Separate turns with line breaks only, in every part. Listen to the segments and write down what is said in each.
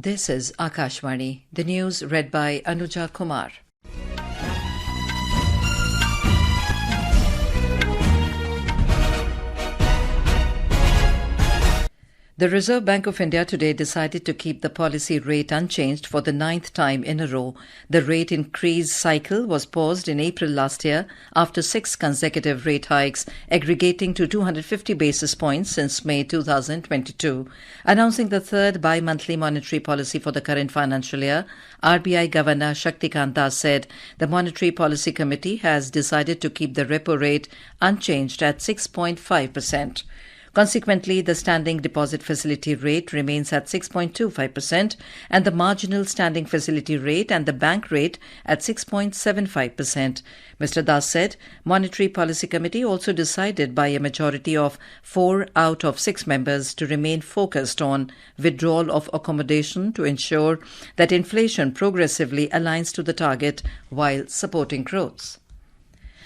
This is Akashvani. The news read by Anuja Kumar. The Reserve Bank of India today decided to keep the policy rate unchanged for the ninth time in a row. The rate increase cycle was paused in April last year after 6 consecutive rate hikes, aggregating to 250 basis points since May 2022. Announcing the third bi-monthly monetary policy for the current financial year, RBI Governor Shaktikant Das said the Monetary Policy Committee has decided to keep the repo rate unchanged at 6.5%. Consequently, the standing deposit facility rate remains at 6.25% and the marginal standing facility rate and the bank rate at 6.75%. Mr. Das said Monetary Policy Committee also decided by a majority of 4 out of 6 members to remain focused on withdrawal of accommodation to ensure that inflation progressively aligns to the target while supporting growth.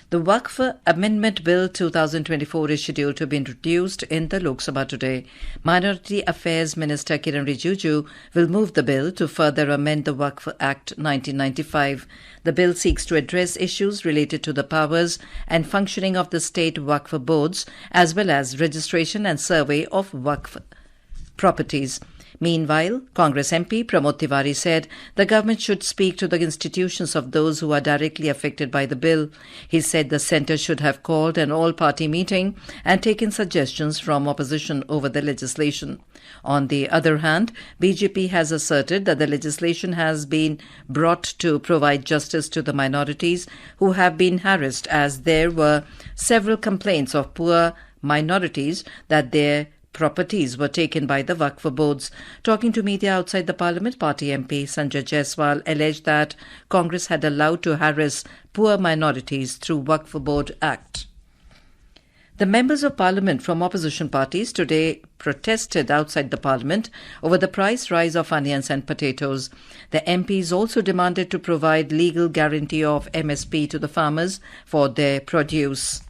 The Waqf Amendment Bill 2024 is scheduled to be introduced in the Lok Sabha today. Minority Affairs Minister Kiran Rijiju will move the bill to further amend the Waqf Act 1995. The bill seeks to address issues related to the powers and functioning of the state Waqf boards as well as registration and survey of Waqf properties. Meanwhile, Congress MP Pramod Tiwari said the government should speak to the institutions of those who are directly affected by the bill. He said the centre should have called an all-party meeting and taken suggestions from opposition over the legislation. On the other hand, BJP has asserted that the legislation has been brought to provide justice to the minorities who have been harassed, as there were several complaints of poor minorities that their properties were taken by the Waqf boards. Talking to media outside the Parliament, Party MP Sanjay Jaiswal alleged that Congress had allowed to harass poor minorities through Waqf Board Act. The members of Parliament from opposition parties today protested outside the Parliament over the price rise of onions and potatoes. The MPs also demanded to provide legal guarantee of MSP to the farmers for their produce.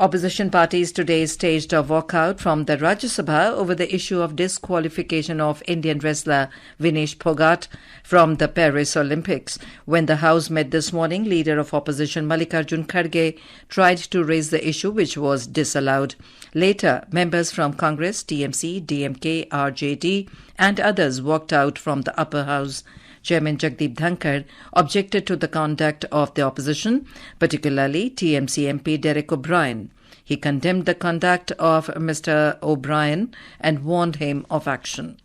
Opposition parties today staged a walkout from the Rajya Sabha over the issue of disqualification of Indian wrestler Vinesh Phogat from the Paris Olympics. When the House met this morning, leader of opposition Mallikarjun Kharge tried to raise the issue, which was disallowed. Later, members from Congress, TMC, DMK, RJD and others walked out from the upper house. Chairman Jagdeep Dhankar objected to the conduct of the opposition, particularly TMC MP Derek O'Brien. He condemned the conduct of Mr. O'Brien and warned him of action.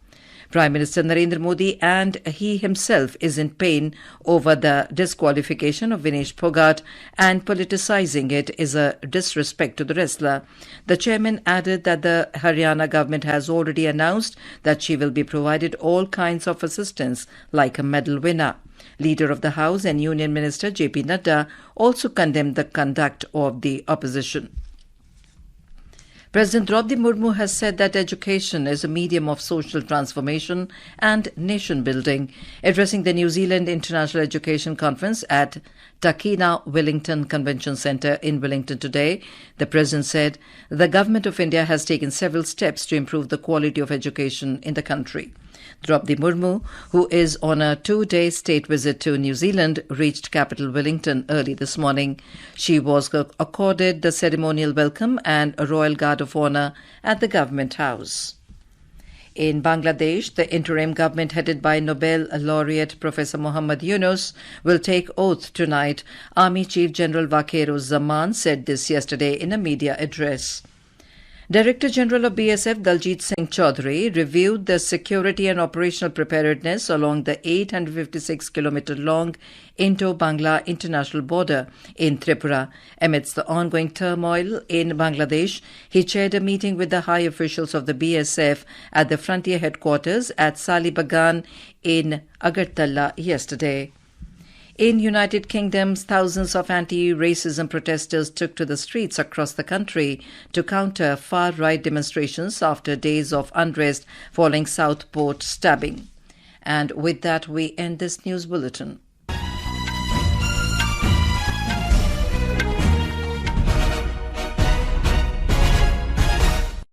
Prime Minister Narendra Modi and he himself is in pain over the disqualification of Vinesh Phogat, and politicizing it is a disrespect to the wrestler. The chairman added that the Haryana government has already announced that she will be provided all kinds of assistance like a medal winner. Leader of the House and Union Minister J.P. Nadda also condemned the conduct of the opposition. President Droupadi Murmu has said that education is a medium of social transformation and nation building. Addressing the New Zealand International Education Conference at Takina Wellington Convention Centre in Wellington today, the President said the Government of India has taken several steps to improve the quality of education in the country. Droupadi Murmu, who is on a 2-day state visit to New Zealand, reached capital Wellington early this morning. She was accorded the ceremonial welcome and a Royal Guard of Honour at the Government House. In Bangladesh, the interim government headed by Nobel Laureate Professor Muhammad Yunus will take oath tonight. Army Chief General Waka said this yesterday in a media address. Director General of BSF Daljit Singh Chaudhary reviewed the security and operational preparedness along the 856-kilometre-long Indo-Bangla international border in Tripura. Amidst the ongoing turmoil in Bangladesh, he chaired a meeting with the high officials of the BSF at the frontier headquarters at Salibagan in Agartala yesterday. In United Kingdom, thousands of anti-racism protesters took to the streets across the country to counter far-right demonstrations after days of unrest following Southport stabbing. And with that, we end this news bulletin.